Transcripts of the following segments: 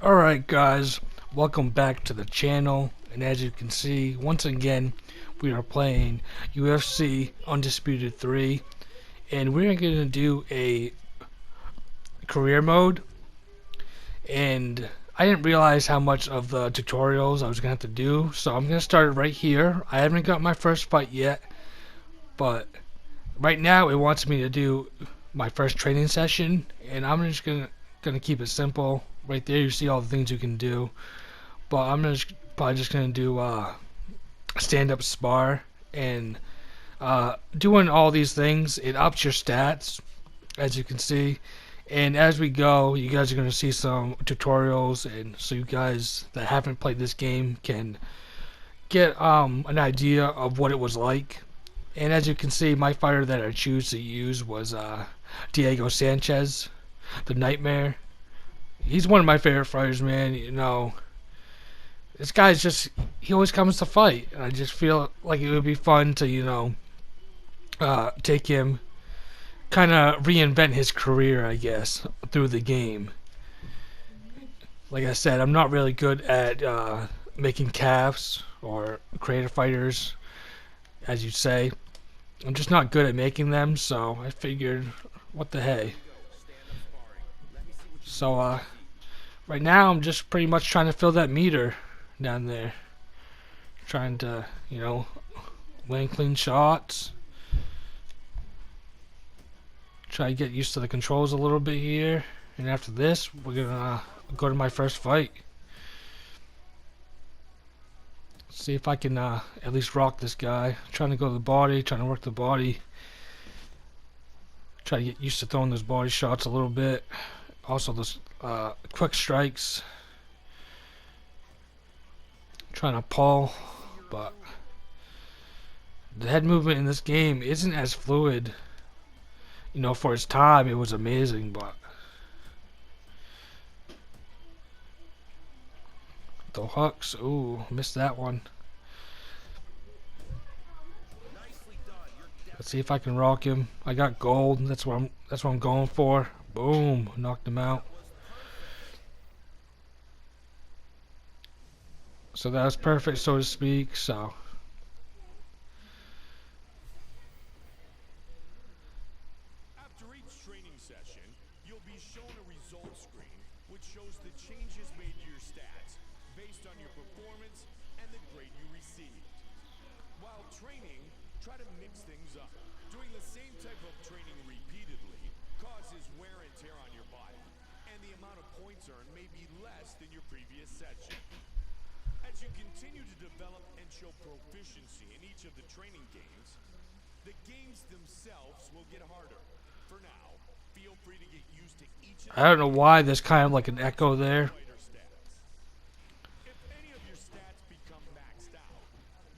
Alright guys, welcome back to the channel, and as you can see, once again, we are playing UFC Undisputed 3, and we're going to do a career mode, and I didn't realize how much of the tutorials I was going to have to do, so I'm going to start it right here. I haven't got my first fight yet, but right now it wants me to do my first training session, and I'm just going to keep it simple. Right there you see all the things you can do, but I'm probably just gonna do stand-up spar, and doing all these things, it ups your stats, as you can see. And as we go, you guys are gonna see some tutorials, and so you guys that haven't played this game can get an idea of what it was like. And as you can see, my fighter that I choose to use was Diego Sanchez, the Nightmare. He's one of my favorite fighters, man. You know, this guy's just, he always comes to fight. And I just feel like it would be fun to, take him, kind of reinvent his career, I guess, through the game. Like I said, I'm not really good at making calves or creative fighters, as you say. I'm just not good at making them, so I figured, what the hey. So, right now, I'm just pretty much trying to fill that meter down there. Trying to, land clean shots. Try to get used to the controls a little bit here. And after this, we're gonna go to my first fight. See if I can at least rock this guy. Trying to go to the body, trying to work the body. Try to get used to throwing those body shots a little bit. Also, those quick strikes. Trying to pull, but the head movement in this game isn't as fluid. You know, for its time, it was amazing, but the hooks, ooh, missed that one. Let's see if I can rock him. I got gold. That's what I'm going for. Boom, knocked him out. So that was perfect, so to speak. So after each training session, you'll be shown a results screen which shows the changes made to your stats based on your performance and the grade you received. While training, try to mix things up. Doing the same type of training repeatedly causes wear and tear on your body, and the amount of points earned may be less than your previous session. As you continue to develop and show proficiency in each of the training games, the games themselves will get harder. For now, feel free to get used to each of I don't know why there's kind of like an echo there. fighter stats. If any of your stats become maxed out,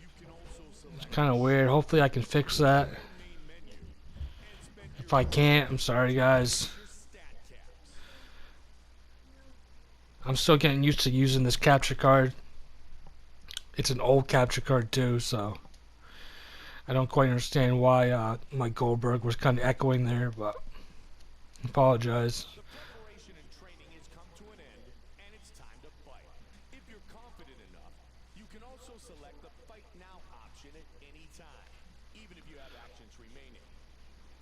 you can also select It's kind of weird. Hopefully I can fix that. the main menu and spend If I can't, I'm sorry guys. your stat caps. I'm still getting used to using this capture card. It's an old capture card too, so I don't quite understand why my Goldberg was kind of echoing there, but I apologize. The preparation and training has come to an end, and it's time to fight. If you're confident enough, you can also select the Fight Now option at any time, even if you have actions remaining.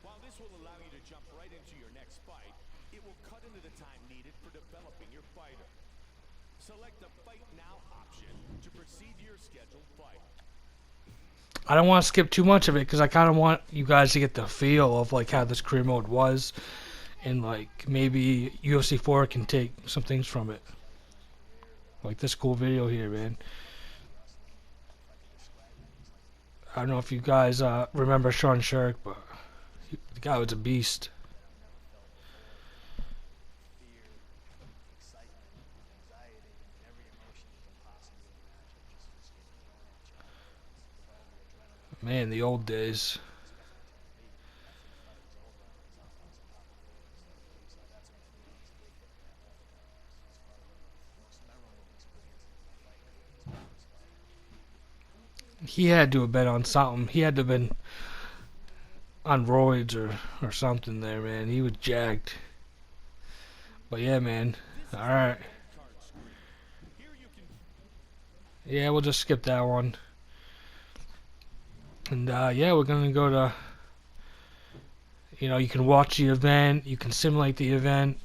While this will allow you to jump right into your next fight, it will cut into the time needed for developing your fighter. Select the Fight Now option to proceed to your scheduled fight. I don't want to skip too much of it because I kind of want you guys to get the feel of like how this career mode was, and like maybe UFC 4 can take some things from it, like this cool video here, man. I don't know if you guys remember Sean Sherk, but the guy was a beast. Man, the old days. He had to have been on something. He had to have been on roids or something there, man. He was jacked. But yeah, man. Alright. Card screen. Yeah, we'll just skip that one. And yeah, we're gonna go to. You can watch the event. You can simulate the event.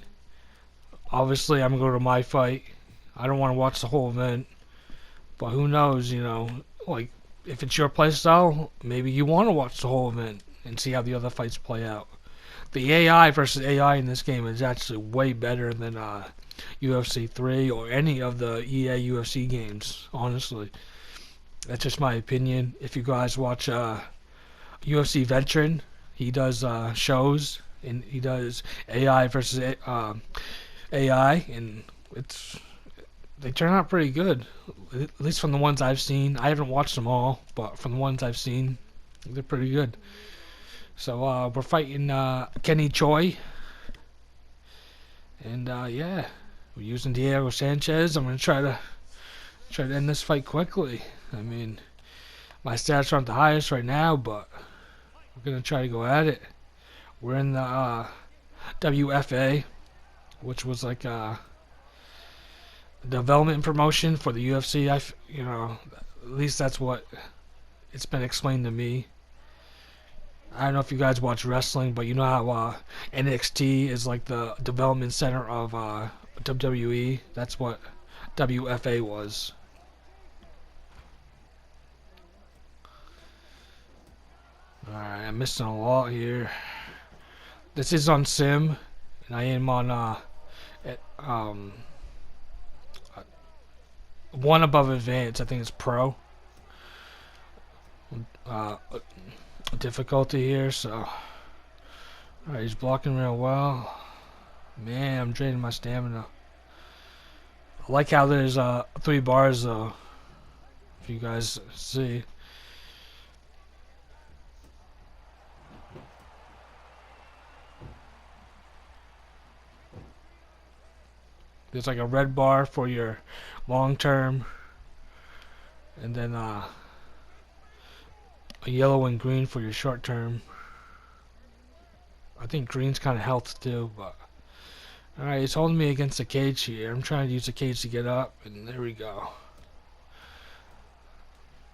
Obviously, I'm gonna go to my fight. I don't want to watch the whole event, but who knows? Like if it's your playstyle, maybe you want to watch the whole event and see how the other fights play out. The AI versus AI in this game is actually way better than UFC 3 or any of the EA UFC games. Honestly, that's just my opinion. If you guys watch UFC Veteran, he does shows and he does AI versus AI, and it's they turn out pretty good. At least from the ones I've seen. I haven't watched them all, but from the ones I've seen, they're pretty good. So we're fighting Kenny Choi, and yeah, we're using Diego Sanchez. I'm gonna try to end this fight quickly. I mean, my stats aren't the highest right now, but we're gonna try to go at it. We're in the WFA, which was like development promotion for the UFC. At least that's what it's been explained to me. I don't know if you guys watch wrestling, but you know how NXT is like the development center of WWE. That's what WFA was. Alright, I'm missing a lot here. This is on Sim, and I am on um one above Advanced. I think it's Pro uh, difficulty here. So, alright, he's blocking real well. Man, I'm draining my stamina. I like how there's 3 bars though. If you guys see. There's like a red bar for your long term, and then a yellow and green for your short term. I think green's kind of health too, but alright, it's holding me against the cage here. I'm trying to use the cage to get up, and there we go.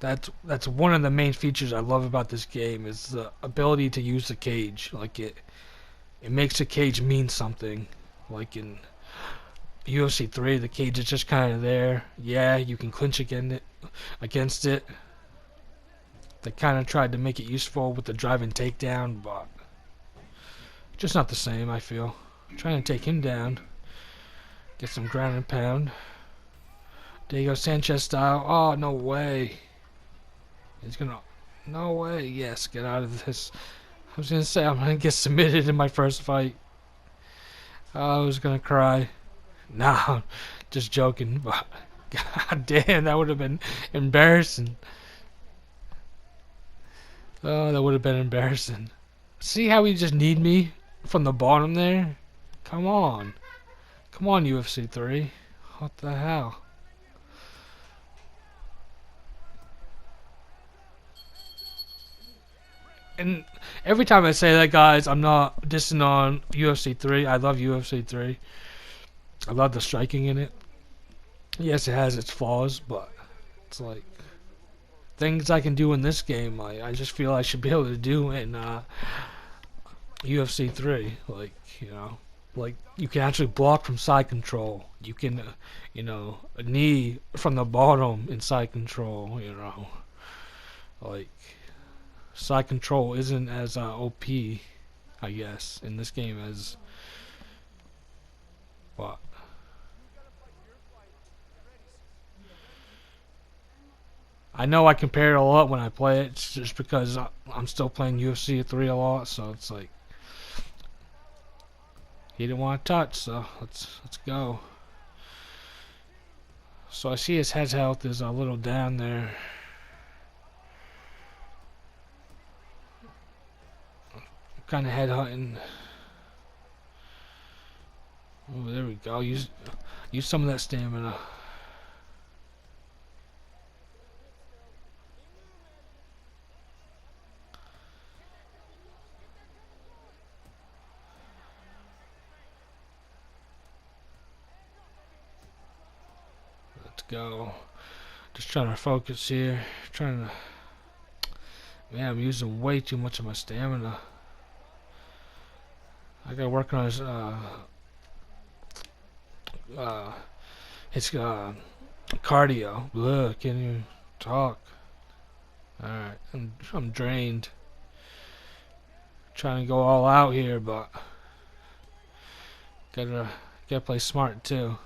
That's one of the main features I love about this game is the ability to use the cage. Like it makes the cage mean something. Like in UFC 3, the cage is just kind of there. Yeah, you can clinch against it. They kind of tried to make it useful with the driving takedown, but just not the same, I feel. I'm trying to take him down. Get some ground and pound. Diego Sanchez style. Oh, no way. He's gonna. No way. Yes, get out of this. I was gonna say I'm gonna get submitted in my first fight. I was gonna cry. Nah, just joking. But god damn, that would have been embarrassing. Oh, that would have been embarrassing. See how he just need me from the bottom there? Come on. Come on, UFC 3. What the hell? And every time I say that, guys, I'm not dissing on UFC 3. I love UFC 3. I love the striking in it. Yes, it has its flaws, but it's like things I can do in this game. I just feel I should be able to do in UFC 3. Like you can actually block from side control. You can, a knee from the bottom in side control. Like side control isn't as OP, I guess, in this game as what. I know I compare it a lot when I play it, it's just because I'm still playing UFC 3 a lot, so it's like he didn't want to touch, so let's go. So I see his head health is a little down there. Kind of head hunting. Oh, there we go. Use some of that stamina. Let's go. Just trying to focus here. Trying to. Man, I'm using way too much of my stamina. I gotta work on uh, his cardio. Ugh, can't even talk. Alright, I'm drained. Trying to go all out here, but gotta play smart too.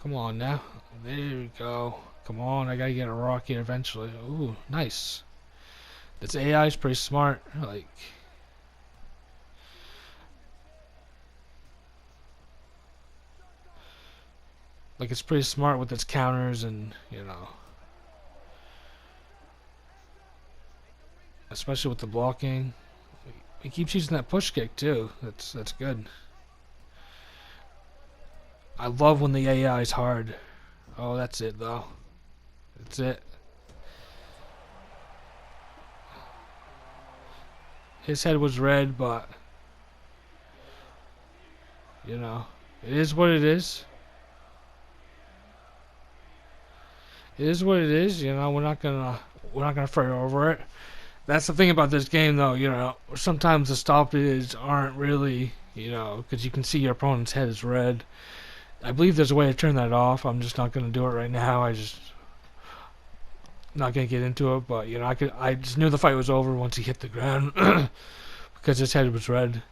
Come on now. There we go. Come on, I gotta get a rock here eventually. Ooh, nice. This AI is pretty smart. Like it's pretty smart with its counters and, especially with the blocking. He keeps using that push kick too. That's good. I love when the AI is hard. Oh, that's it though. That's it. His head was red, but it is what it is. It is what it is. We're not gonna fret over it. That's the thing about this game, though. Sometimes the stoppages aren't really, because you can see your opponent's head is red. I believe there's a way to turn that off. I'm just not gonna do it right now. Not gonna get into it, but I just knew the fight was over once he hit the ground because his head was red.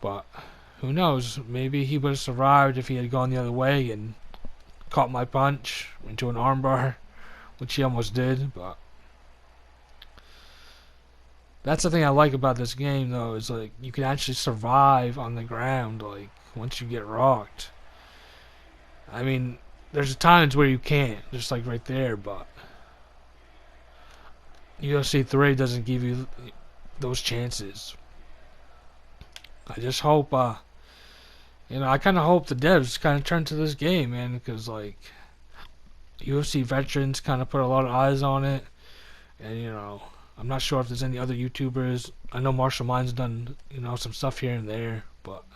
But who knows? Maybe he would have survived if he had gone the other way and caught my punch into an armbar, which he almost did. But that's the thing I like about this game, though, is like you can actually survive on the ground, like once you get rocked. I mean, there's times where you can't, just like right there, but UFC 3 doesn't give you those chances. I just hope, I kind of hope the devs kind of turn to this game, man, because like UFC veterans kind of put a lot of eyes on it, and I'm not sure if there's any other YouTubers. I know Marshall Mind's done, some stuff here and there, but.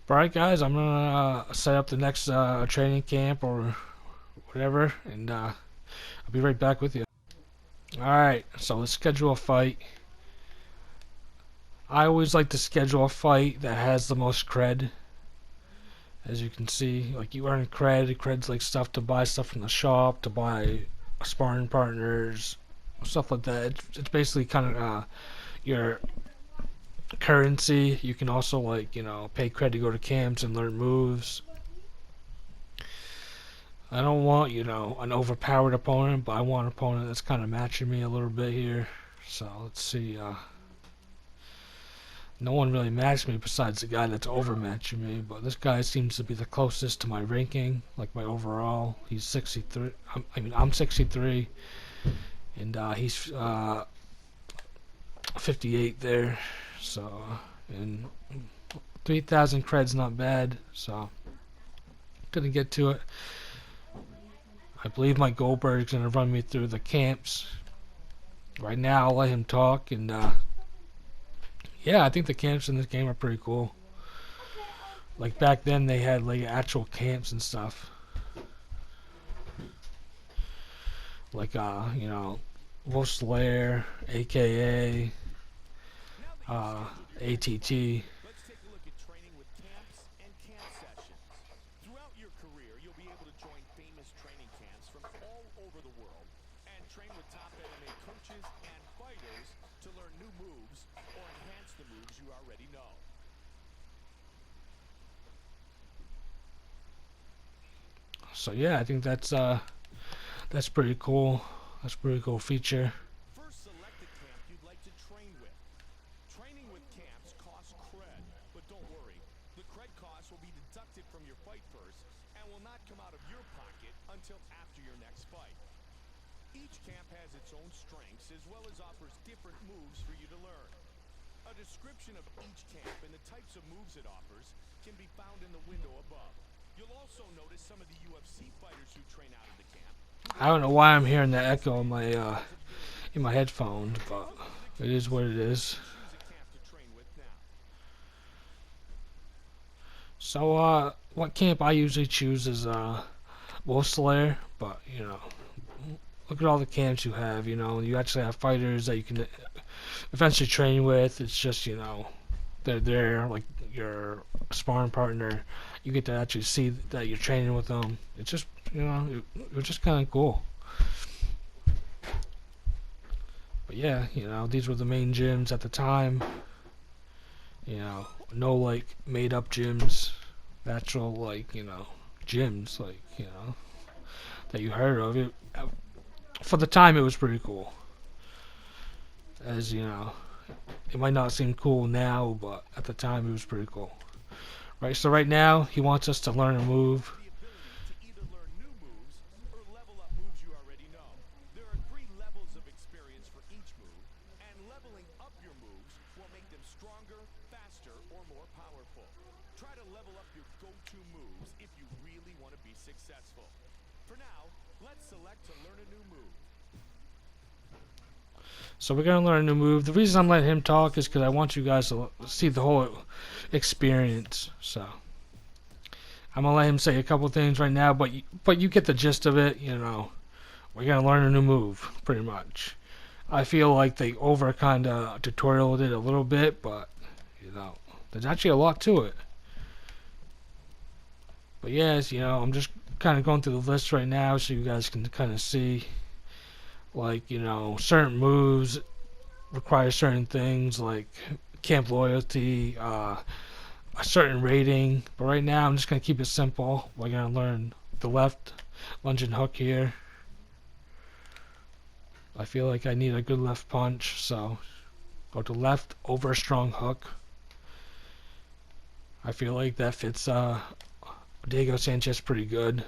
Alright, guys, I'm gonna set up the next training camp or whatever, and I'll be right back with you. Alright, so let's schedule a fight. I always like to schedule a fight that has the most cred. As you can see, like you earn cred. Cred's like stuff to buy stuff from the shop, to buy sparring partners, stuff like that. It's basically kind of your currency. You can also pay cred to go to camps and learn moves. I don't want an overpowered opponent, but I want an opponent that's kind of matching me a little bit here. So let's see. No one really matched me besides the guy that's overmatching me, but this guy seems to be the closest to my ranking, like my overall. He's 63. I'm 63, and he's 58 there. So, and 3,000 cred's not bad. So, gonna get to it. I believe my Goldberg's gonna run me through the camps. Right now, I'll let him talk, and yeah, I think the camps in this game are pretty cool. Like back then, they had like actual camps and stuff. Like Wolf's Lair, aka ATT. Let's take a look at training with camps and camp sessions. Throughout your career, you'll be able to join famous training camps from all over the world and train with top MMA coaches and fighters to learn new moves or enhance the moves you already know. So yeah, I think that's pretty cool. That's a pretty cool feature. First, select a camp you'd like to train with. Training with camps costs cred, but don't worry. The cred costs will be deducted from your fight first and will not come out of your pocket until after your next fight. Each camp has its own strengths as well as offers different moves for you to learn. A description of each camp and the types of moves it offers can be found in the window above. You'll also notice some of the UFC fighters who train out of the camp. I don't know why I'm hearing the echo in my headphones, but it is what it is. Choose a camp to train with now. So, what camp I usually choose is Wolf Slayer, but look at all the camps you have. You actually have fighters that you can eventually train with. It's just they're there like your sparring partner. You get to actually see that you're training with them. It's just it was just kind of cool. But yeah, these were the main gyms at the time. No like made up gyms, natural like gyms like that you heard of. For the time, it was pretty cool. As it might not seem cool now, but at the time, it was pretty cool. Right. So right now, he wants us to learn a move. The ability to either learn new moves or level up moves you already know. There are 3 levels of experience for each move, and leveling up your moves will make them stronger, faster, or more powerful. Try to level up your go-to moves if you really want to be successful. For now, let's select to learn a new move. So we're gonna learn a new move. The reason I'm letting him talk is because I want you guys to see the whole experience. So I'm gonna let him say a couple things right now, but you get the gist of it. We're gonna learn a new move, pretty much. I feel like they over kind of tutorialed it a little bit, but there's actually a lot to it. But yes, I'm just kind of going through the list right now so you guys can kind of see. Like, certain moves require certain things like camp loyalty, a certain rating. But right now, I'm just going to keep it simple. We're going to learn the left lunge and hook here. I feel like I need a good left punch, so go to left over a strong hook. I feel like that fits Diego Sanchez pretty good.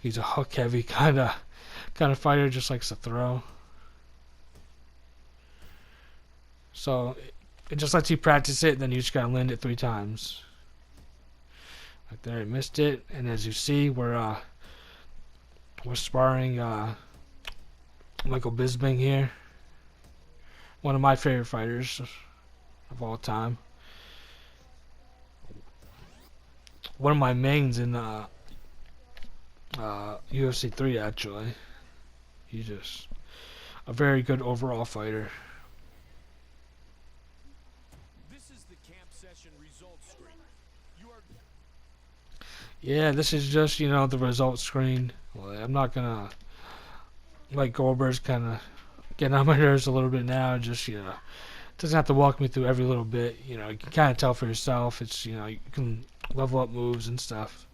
He's a hook heavy kind of fighter, just likes to throw. So it just lets you practice it, then you just gotta land it 3 times. Right there, I missed it, and as you see, we're sparring Michael Bisping here, one of my favorite fighters of all time. One of my mains in UFC 3 actually. He's just a very good overall fighter. This is the camp session results screen. Yeah, this is just the results screen. Well, I'm not gonna like Goldberg's kind of getting on my nerves a little bit now. Just doesn't have to walk me through every little bit. You can kind of tell for yourself. It's you can level up moves and stuff.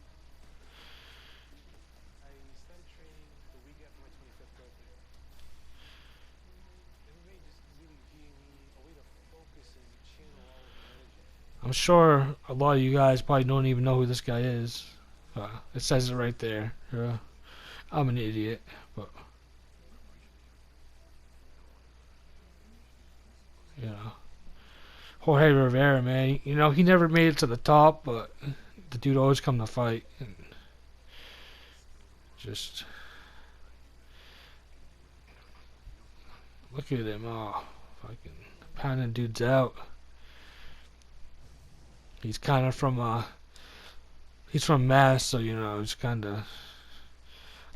I'm sure a lot of you guys probably don't even know who this guy is. It says it right there. I'm an idiot, but Jorge Rivera, man. He never made it to the top, but the dude always come to fight. And just look at him. Oh, fucking pounding dudes out. He's kind of from he's from Mass, so it's kind of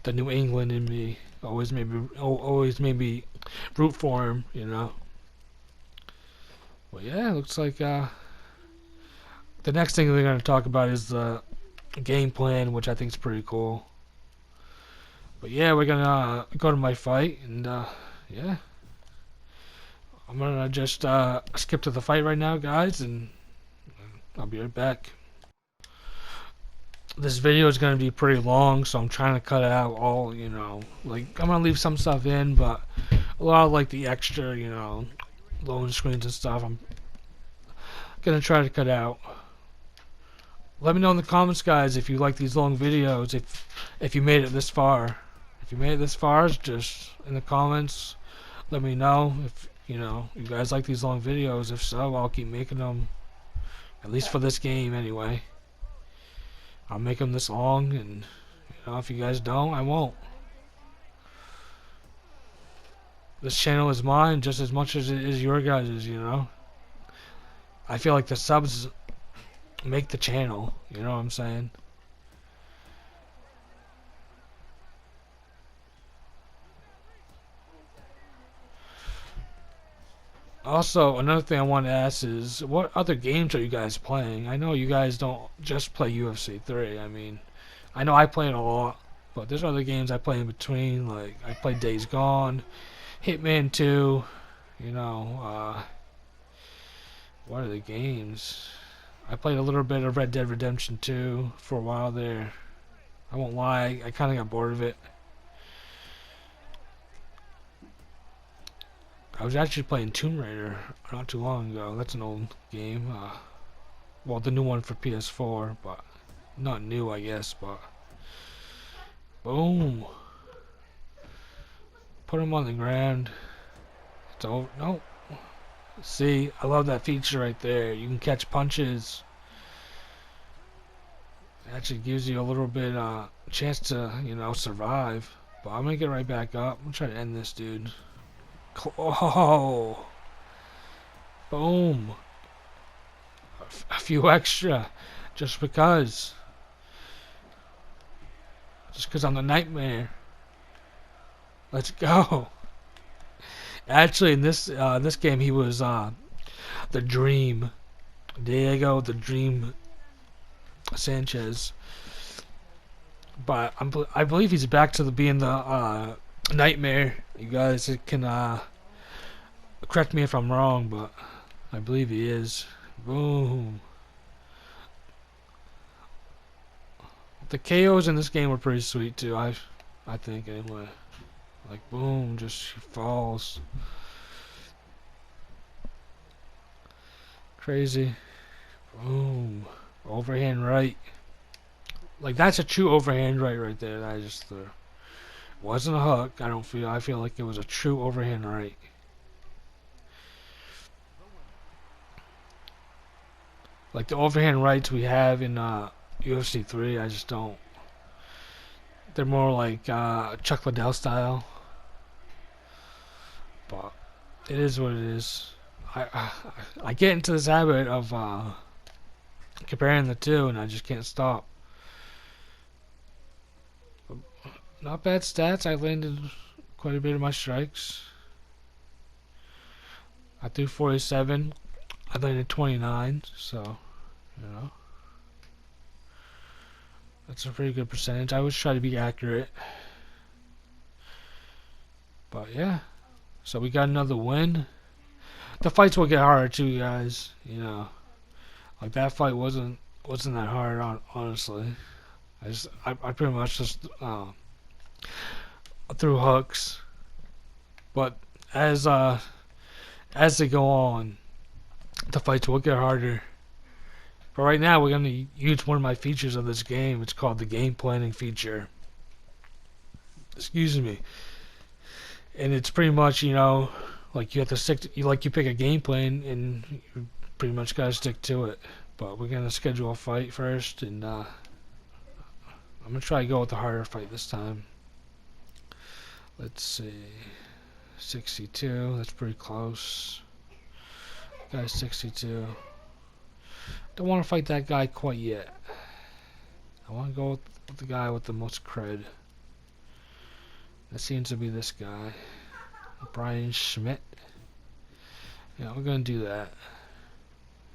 the New England in me. Always made me root for him, Well, yeah, looks like the next thing we're gonna talk about is the game plan, which I think is pretty cool. But yeah, we're gonna go to my fight, and yeah, I'm gonna just skip to the fight right now, guys, and I'll be right back. This video is going to be pretty long, so I'm trying to cut out all, like, I'm going to leave some stuff in, but a lot of, like, the extra, loading screens and stuff, I'm going to try to cut out. Let me know in the comments, guys, if you like these long videos, if you made it this far. If you made it this far, just in the comments, let me know if, you guys like these long videos. If so, I'll keep making them. At least for this game, anyway. I'll make them this long, and if you guys don't, I won't. This channel is mine just as much as it is your guys's, I feel like the subs make the channel. You know what I'm saying? Also, another thing I want to ask is, what other games are you guys playing? I know you guys don't just play UFC 3. I mean, I know I play it a lot, but there's other games I play in between. Like, I play Days Gone, Hitman 2, you know, what are the games? I played a little bit of Red Dead Redemption 2 for a while there. I won't lie, I kind of got bored of it. I was actually playing Tomb Raider not too long ago. That's an old game. Well, the new one for PS4, but not new, I guess. But boom, put him on the ground. It's over. No, see, I love that feature right there. You can catch punches. It actually gives you a little bit chance to, you know, survive. But I'm gonna get right back up. I'm gonna try to end this dude. Oh, boom. A few extra, just because. Just because I'm the nightmare. Let's go. Actually, in this game, he was the Dream, Diego the Dream Sanchez. But I believe he's back to being the Nightmare. You guys can correct me if I'm wrong, but I believe he is. Boom. The KOs in this game were pretty sweet too. I think anyway. Like boom, just falls. Crazy. Boom. Overhand right. Like that's a true overhand right there that I just threw. Wasn't a hook. I feel like it was a true overhand right. Like the overhand rights we have in UFC 3, I just don't. They're more like Chuck Liddell style. But it is what it is. I get into this habit of comparing the two, and I just can't stop. Not bad stats. I landed quite a bit of my strikes. I threw 47. I landed 29, so, you know. That's a pretty good percentage. I always try to be accurate. But yeah. So we got another win. The fights will get harder too, guys. You know. Like that fight wasn't that hard honestly. I pretty much just threw hooks. But as they go on, the fights will get harder. But right now, we're going to use one of my features of this game. It's called the game planning feature. Excuse me. And it's pretty much, you know, like you have to you pick a game plan and you pretty much got to stick to it. But we're going to schedule a fight first, and I'm going to try to go with the harder fight this time. Let's see. 62. That's pretty close. Guy's 62. Don't want to fight that guy quite yet. I want to go with the guy with the most cred. That seems to be this guy. Brian Schmidt. Yeah, we're going to do that.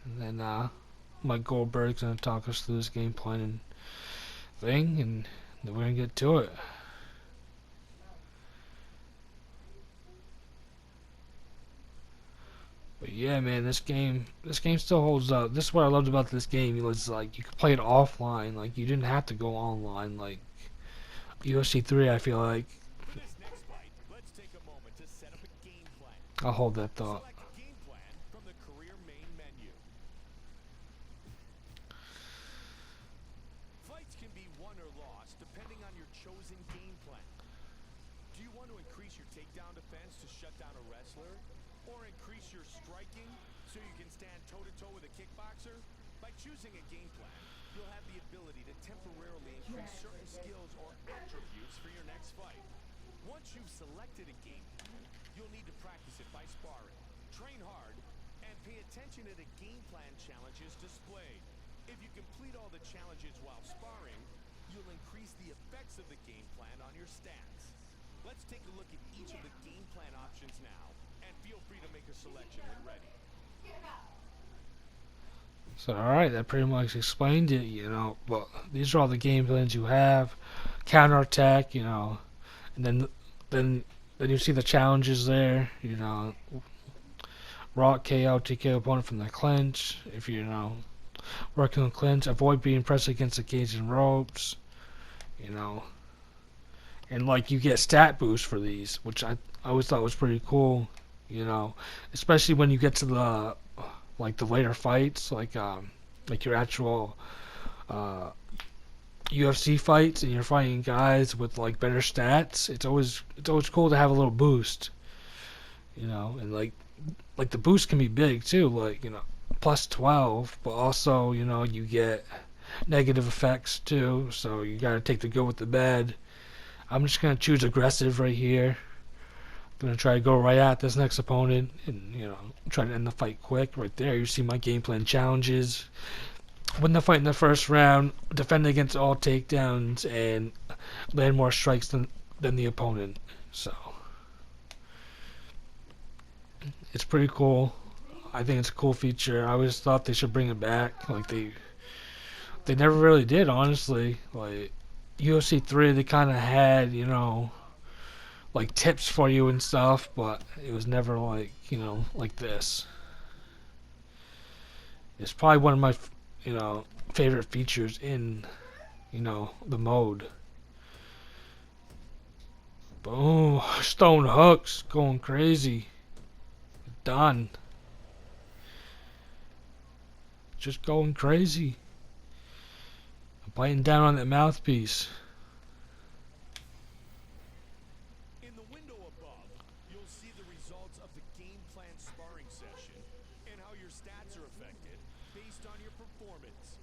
And then Mike Goldberg's going to talk us through this game planning thing, and then we're going to get to it. But yeah, man, this game still holds up. This is what I loved about this game. It was like you could play it offline. Like you didn't have to go online. Like UFC 3, I feel like. I'll hold that thought. Fights can be won or lost depending on your chosen game plan. Do you want to increase your takedown defense to shut down a wrestler? Or increase your striking so you can stand toe-to-toe with a kickboxer? By choosing a game plan, you'll have the ability to temporarily increase certain skills or attributes for your next fight. Once you've selected a game plan, you'll need to practice it by sparring, train hard, and Pay attention to the game plan challenges displayed. If you complete all the challenges while sparring, you'll increase the effects of the game plan on your stats. Let's take a look at each of the game plan options now, and feel free to make a selection when ready. So alright, that pretty much explained it, you know, but these are all the game plans you have. Counterattack, you know, and then you see the challenges there, you know. Rock KO, TKO opponent from the clinch. If you know, working on clinch, avoid being pressed against the cage and ropes, you know. And like you get stat boost for these, which I always thought was pretty cool, you know, especially when you get to the like the later fights, like your actual UFC fights, and you're fighting guys with like better stats. It's always cool to have a little boost, you know, and like the boost can be big too, like, you know, plus 12, but also, you know, you get negative effects too, so you gotta take the good with the bad. I'm just gonna choose aggressive right here. I'm gonna try to go right at this next opponent and, you know, try to end the fight quick. Right there, you see my game plan challenges. Win the fight in the first round, defend against all takedowns, and land more strikes than the opponent. So it's pretty cool. I think it's a cool feature. I always thought they should bring it back. Like they never really did, honestly. Like UFC 3, they kind of had, you know, like tips for you and stuff, but it was never like, you know, like this. It's probably one of my, you know, favorite features in, you know, the mode. Boom, stone hooks going crazy. Done. Just going crazy. I'm biting down on that mouthpiece. In the window above, you'll see the results of the game plan sparring session and how your stats are affected based on your performance.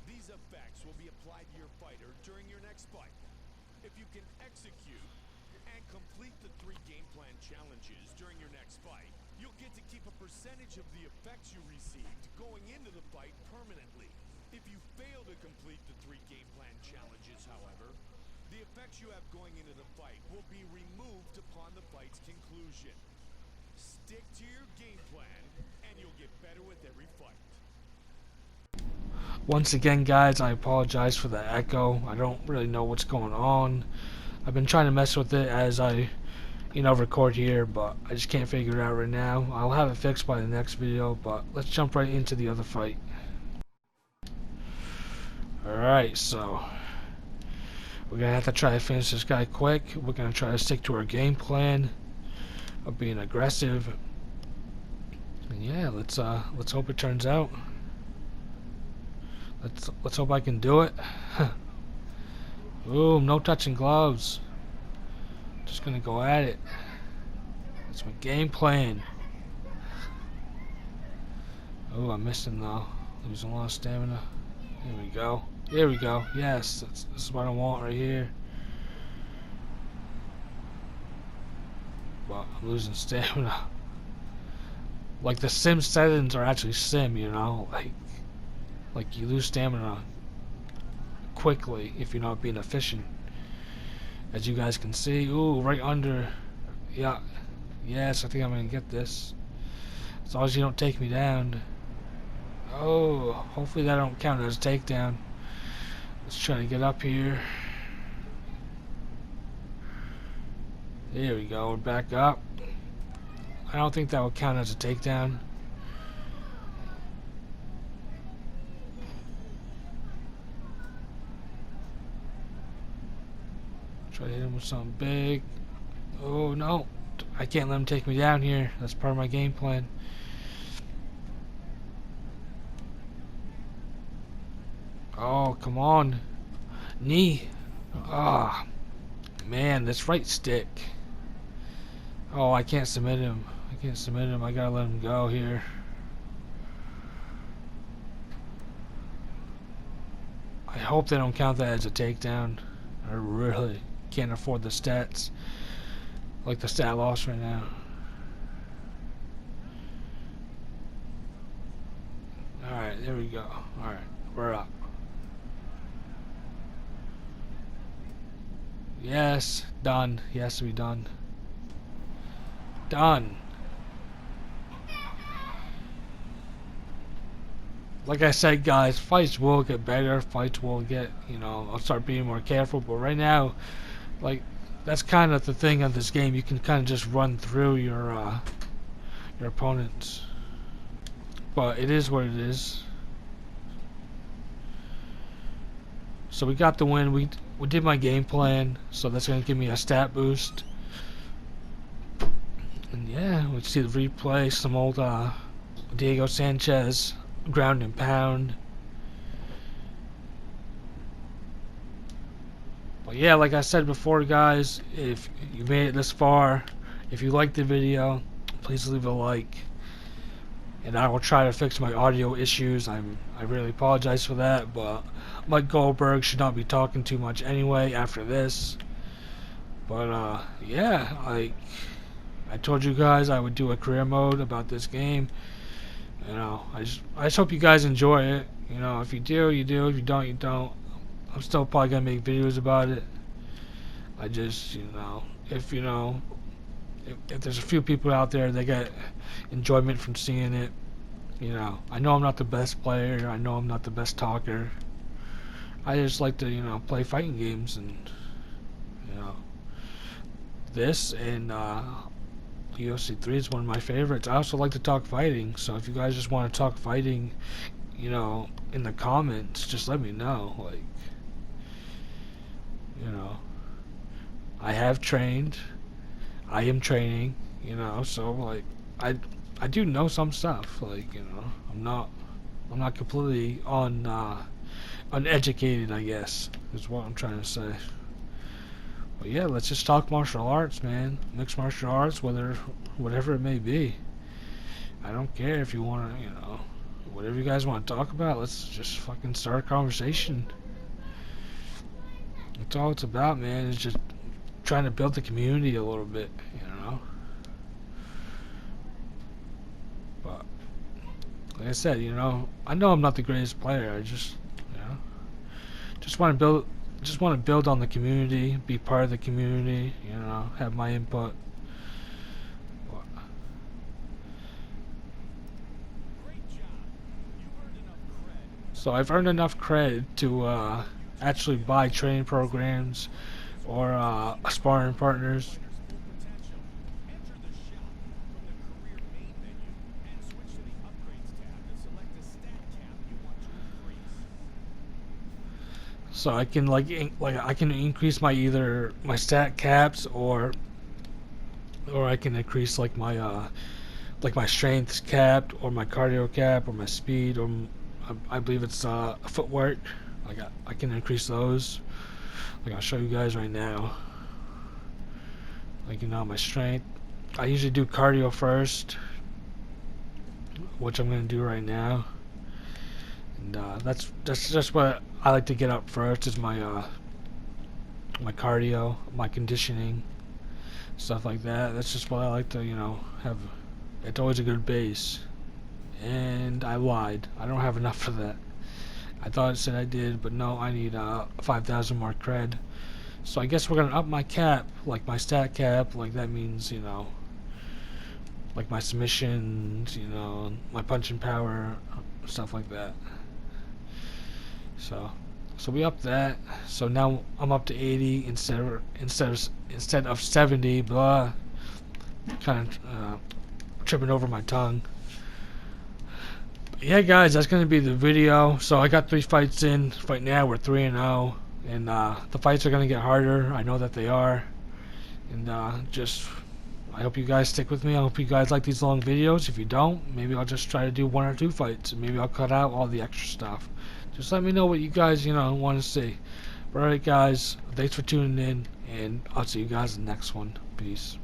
These effects will be applied to your fighter during your next fight. If you can execute and complete the 3 game plan challenges during your next fight, you'll get to keep a percentage of the effects you received going into the fight permanently. If you fail to complete the 3 game plan challenges, however, the effects you have going into the fight will be removed upon the fight's conclusion. Stick to your game plan, and you'll get better with every fight. Once again, guys, I apologize for the echo. I don't really know what's going on. I've been trying to mess with it as I, you know, record here, but I just can't figure it out right now. I'll have it fixed by the next video, but let's jump right into the other fight. Alright, so we're gonna have to try to finish this guy quick. We're gonna try to stick to our game plan of being aggressive. And yeah, let's hope it turns out. Let's hope I can do it. Ooh, no touching gloves. Just gonna go at it. That's my game plan. Oh, I'm missing though. Losing a lot of stamina. There we go. There we go. Yes, this is what I want right here. Well, I'm losing stamina. Like the sim settings are actually sim, you know, like you lose stamina quickly if you're not being efficient. As you guys can see, ooh, right under. Yeah, yes, I think I'm gonna get this. As long as you don't take me down. Oh, hopefully that don't count as a takedown. Let's try to get up here. There we go, we're back up. I don't think that would count as a takedown. Try to hit him with something big. Oh no, I can't let him take me down here. That's part of my game plan. Oh, come on. Knee. Ah, man, this right stick. Oh, I can't submit him. I can't submit him. I gotta let him go here. I hope they don't count that as a takedown. I really can't afford the stats. Like the stat loss right now. There we go. Alright, we're up. Yes, done. He has to be done. Done. Like I said, guys, fights will get better. Fights will get, I'll start being more careful. But right now, like, that's kind of the thing of this game. You can kind of just run through your opponents. But it is what it is. So we got the win. We did my game plan. So that's going to give me a stat boost. And yeah, we see the replay. Some old Diego Sanchez ground and pound. But yeah, like I said before, guys, if you made it this far, if you liked the video, please leave a like, and I will try to fix my audio issues. I really apologize for that, but Mike Goldberg should not be talking too much anyway after this. But yeah, I told you guys I would do a career mode about this game. I just hope you guys enjoy it. If you do, you do. If you don't, you don't. I'm still probably gonna make videos about it. I just, if if there's a few people out there that get enjoyment from seeing it, I know I'm not the best player. I know I'm not the best talker. I just like to, play fighting games, and this and UFC 3 is one of my favorites. I also like to talk fighting, so if you guys just want to talk fighting, in the comments, just let me know. Like, I have trained. I am training, so like I do know some stuff. Like, I'm not completely uneducated, I guess, is what I'm trying to say. But yeah, let's just talk martial arts, man. Mixed martial arts, whatever it may be. I don't care if you want to, whatever you guys want to talk about. Let's just fucking start a conversation. That's all it's about, man. It's just trying to build the community a little bit, But like I said, I know I'm not the greatest player. I just, just want to build on the community, be part of the community, have my input. So I've earned enough cred to actually buy training programs or sparring partners. So I can I can increase my either my stat caps or I can increase like my strength capped or my cardio cap or my speed or I believe it's footwork. I can increase those. Like, I'll show you guys right now. Like, my strength. I usually do cardio first, which I'm gonna do right now. And that's just what I like to get up first, is my my cardio, my conditioning, stuff like that. That's just what I like to have. It's always a good base. And I lied. I don't have enough for that. I thought it said I did, but no, I need 5,000 more cred. So I guess we're gonna up my cap, like my stat cap. Like, that means, like my submissions, my punching power, stuff like that. So we up that. So now I'm up to 80 instead of 70. Blah. Kind of tripping over my tongue. Yeah, guys, that's gonna be the video. So I got 3 fights in. Right now we're 3-0, and the fights are gonna get harder. I know that they are, and I hope you guys stick with me. I hope you guys like these long videos. If you don't, maybe I'll just try to do 1 or 2 fights, and maybe I'll cut out all the extra stuff. Just let me know what you guys want to see. Alright, guys, thanks for tuning in, and I'll see you guys in the next one. Peace.